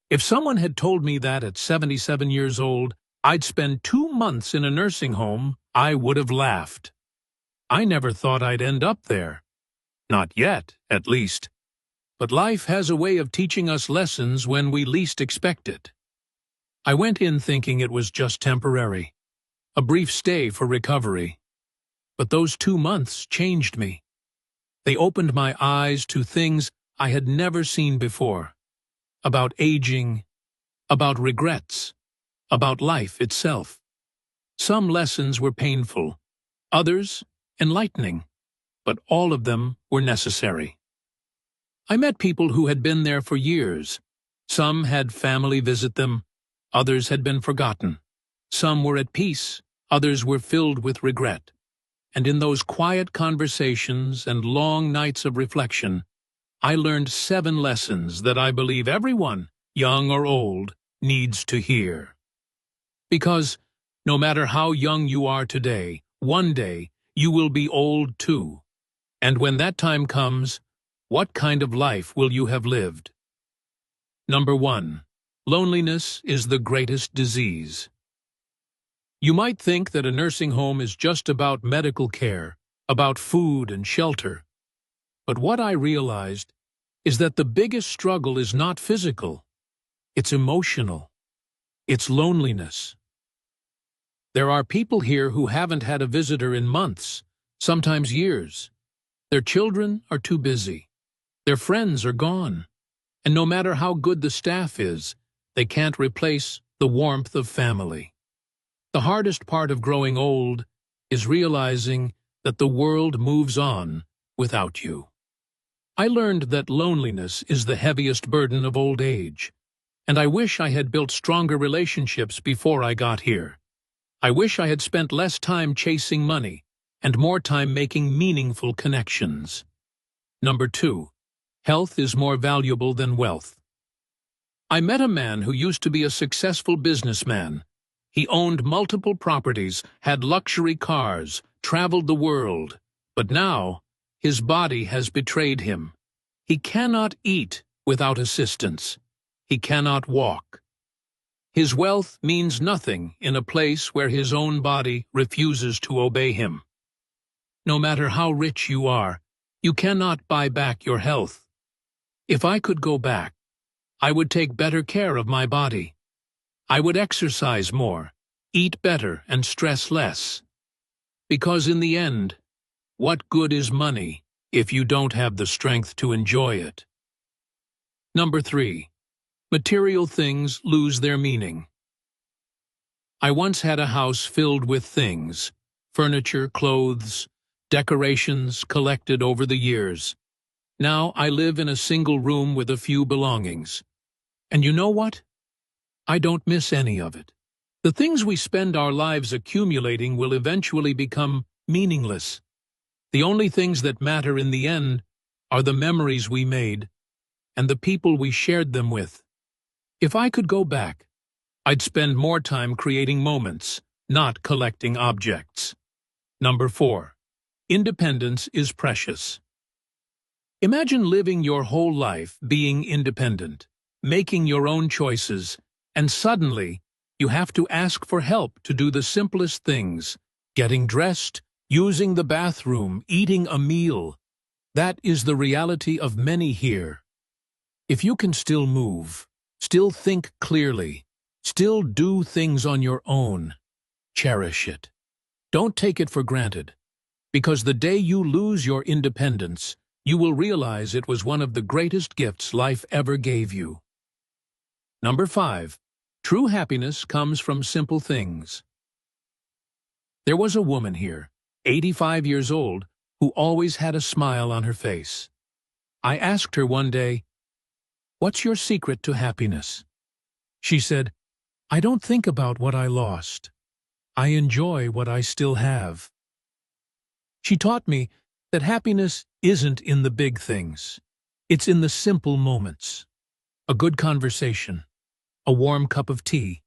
If someone had told me that at 77 years old, I'd spend 2 months in a nursing home, I would have laughed. I never thought I'd end up there. Not yet, at least. But life has a way of teaching us lessons when we least expect it. I went in thinking it was just temporary, a brief stay for recovery. But those 2 months changed me. They opened my eyes to things I had never seen before. About aging, about regrets, about life itself. Some lessons were painful, others enlightening, but all of them were necessary. I met people who had been there for years. Some had family visit them, others had been forgotten. Some were at peace, others were filled with regret. And in those quiet conversations and long nights of reflection, I learned 7 lessons that I believe everyone, young or old, needs to hear. Because no matter how young you are today, one day you will be old too. And when that time comes, what kind of life will you have lived? Number 1. Loneliness is the greatest disease. You might think that a nursing home is just about medical care, about food and shelter. But what I realized is that the biggest struggle is not physical, it's emotional. It's loneliness. There are people here who haven't had a visitor in months, sometimes years. Their children are too busy. Their friends are gone. And no matter how good the staff is, they can't replace the warmth of family. The hardest part of growing old is realizing that the world moves on without you. I learned that loneliness is the heaviest burden of old age, and I wish I had built stronger relationships before I got here. I wish I had spent less time chasing money and more time making meaningful connections. Number 2. Health is more valuable than wealth. I met a man who used to be a successful businessman. He owned multiple properties, had luxury cars, traveled the world, but now his body has betrayed him. He cannot eat without assistance. He cannot walk. His wealth means nothing in a place where his own body refuses to obey him. No matter how rich you are, you cannot buy back your health. If I could go back, I would take better care of my body. I would exercise more, eat better, and stress less. Because in the end, what good is money if you don't have the strength to enjoy it? Number 3. Material things lose their meaning. I once had a house filled with things, furniture, clothes, decorations collected over the years. Now I live in a single room with a few belongings. And you know what? I don't miss any of it. The things we spend our lives accumulating will eventually become meaningless. The only things that matter in the end are the memories we made and the people we shared them with. If I could go back, I'd spend more time creating moments, not collecting objects. Number 4. Independence is precious. Imagine living your whole life being independent, making your own choices, and suddenly you have to ask for help to do the simplest things, getting dressed, using the bathroom, eating a meal. That is the reality of many here. If you can still move, still think clearly, still do things on your own, cherish it. Don't take it for granted, because the day you lose your independence, you will realize it was one of the greatest gifts life ever gave you. Number 5. True happiness comes from simple things. There was a woman here, 85 years old, who always had a smile on her face. I asked her one day, "What's your secret to happiness?" She said, "I don't think about what I lost. I enjoy what I still have." She taught me that happiness isn't in the big things. It's in the simple moments. A good conversation, a warm cup of tea,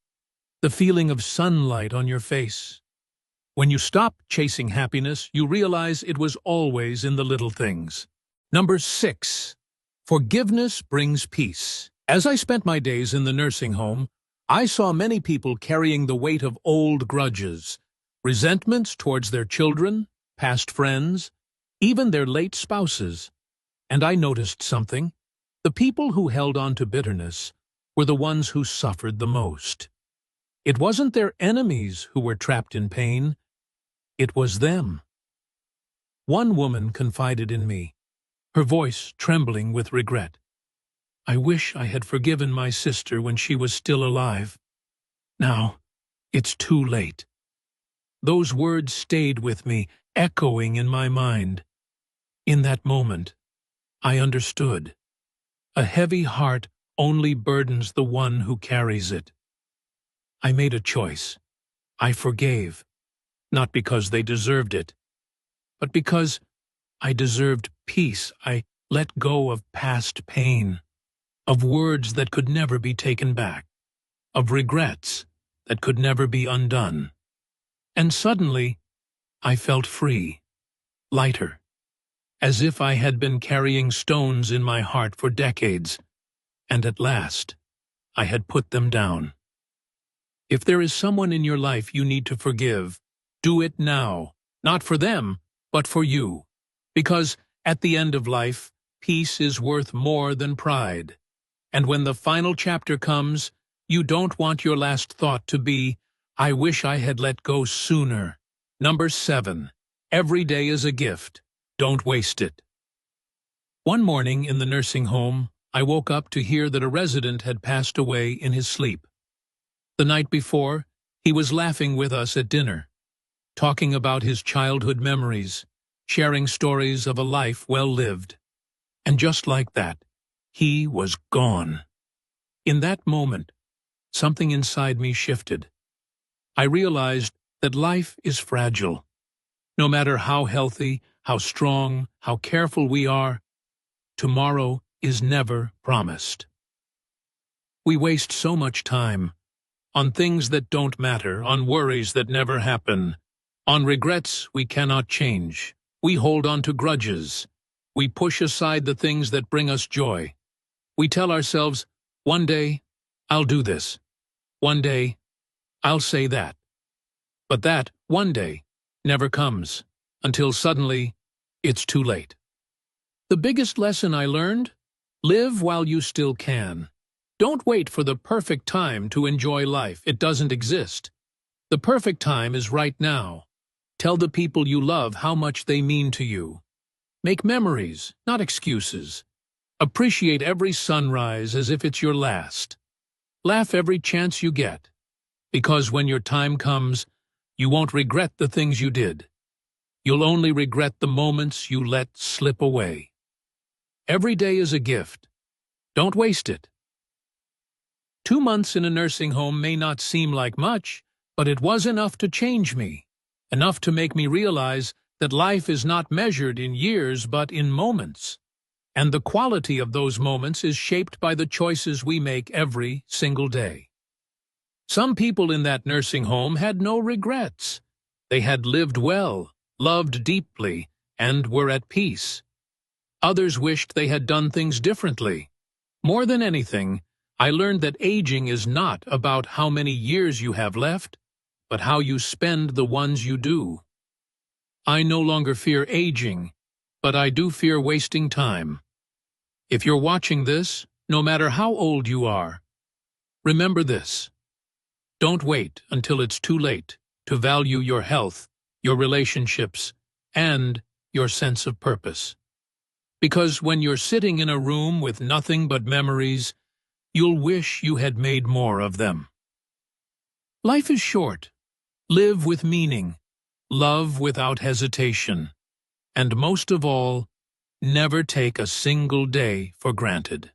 the feeling of sunlight on your face. When you stop chasing happiness, you realize it was always in the little things. Number 6. Forgiveness brings peace. As I spent my days in the nursing home, I saw many people carrying the weight of old grudges, resentments towards their children, past friends, even their late spouses. And I noticed something. The people who held on to bitterness were the ones who suffered the most. It wasn't their enemies who were trapped in pain. It was them. One woman confided in me, her voice trembling with regret. "I wish I had forgiven my sister when she was still alive. Now, it's too late." Those words stayed with me, echoing in my mind. In that moment, I understood. A heavy heart only burdens the one who carries it. I made a choice. I forgave, not because they deserved it, but because I deserved peace. I let go of past pain, of words that could never be taken back, of regrets that could never be undone. And suddenly, I felt free, lighter, as if I had been carrying stones in my heart for decades, and at last, I had put them down. If there is someone in your life you need to forgive, do it now, not for them, but for you. Because at the end of life, peace is worth more than pride. And when the final chapter comes, you don't want your last thought to be, "I wish I had let go sooner." Number 7. Every day is a gift. Don't waste it. One morning in the nursing home, I woke up to hear that a resident had passed away in his sleep. The night before, he was laughing with us at dinner, talking about his childhood memories, sharing stories of a life well lived. And just like that, he was gone. In that moment, something inside me shifted. I realized that life is fragile. No matter how healthy, how strong, how careful we are, tomorrow is never promised. We waste so much time on things that don't matter, on worries that never happen, on regrets we cannot change. We hold on to grudges. We push aside the things that bring us joy. We tell ourselves, "One day, I'll do this. One day, I'll say that." But that one day never comes, until suddenly it's too late. The biggest lesson I learned? Live while you still can. Don't wait for the perfect time to enjoy life. It doesn't exist. The perfect time is right now. Tell the people you love how much they mean to you. Make memories, not excuses. Appreciate every sunrise as if it's your last. Laugh every chance you get, because when your time comes, you won't regret the things you did. You'll only regret the moments you let slip away. Every day is a gift. Don't waste it. 2 months in a nursing home may not seem like much, but it was enough to change me, enough to make me realize that life is not measured in years but in moments, and the quality of those moments is shaped by the choices we make every single day. Some people in that nursing home had no regrets. They had lived well, loved deeply, and were at peace. Others wished they had done things differently. More than anything, I learned that aging is not about how many years you have left, but how you spend the ones you do. I no longer fear aging, but I do fear wasting time. If you're watching this, no matter how old you are, remember this. Don't wait until it's too late to value your health, your relationships, and your sense of purpose. Because when you're sitting in a room with nothing but memories, you'll wish you had made more of them. Life is short. Live with meaning. Love without hesitation. And most of all, never take a single day for granted.